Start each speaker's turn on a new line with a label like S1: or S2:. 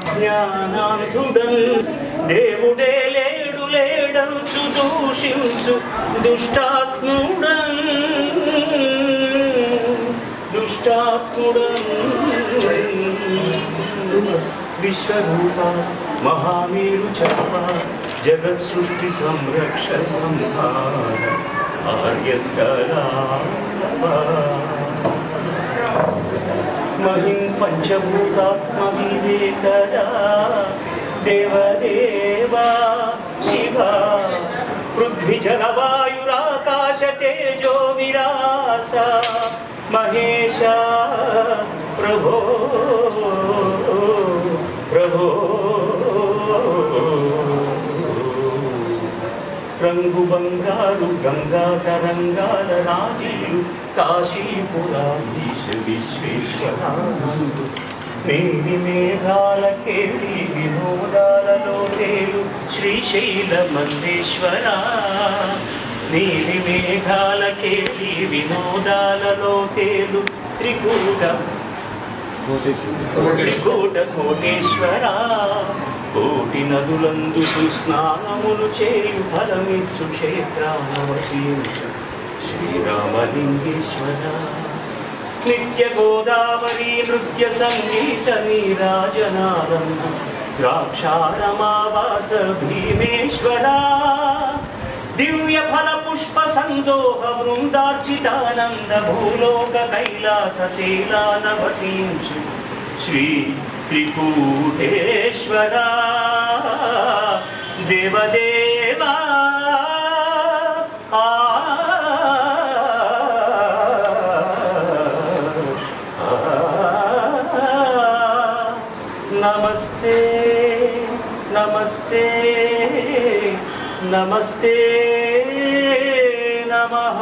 S1: జ్ఞానాంధుడన్ దేవుడే లేడు లేడంచు దూషించు దుష్టాత్ముడన్ విశ్వరూప మహామేరు చాప జగత్ సృష్టి సంరక్ష సంహార ఆర్యకరా మహిం పంచభూతాత్మ వివేకదా దేవదేవా శివ పృథ్వీ జలవాయురాకాశ తేజో విరాస మహేశ ప్రభో ప్రభో రంగు బంగారు గంగా తరంగాల రాజీలు కాశీపురాధీశ విశ్వేశ్వరానందు మేడి మేఘాల కేళి వినోదాలలో తేలు శ్రీశైల మందేశ్వర నీలి మేఘాల కేళి వినోదాలలో తేలు త్రికూట కోటేశ్వర కోటి నదులందు సుస్నానములు చేయు ఫలమిచ్చు క్షేత్రానవశీంచు శ్రీరామలింగేశ్వర నిత్య గోదావరి నృత్య సంగీత నీరాజనానంద ద్రాక్షారమావాస భీమేశ్వర దివ్య ఫల పుష్ప సందోహ వృందార్చితానంద భూలోక కైలాస శైలానవశీంచు శ్రీ త్రికూటేశ్వర దేవదేవా నమస్తే నమస్తే నమస్తే నమః.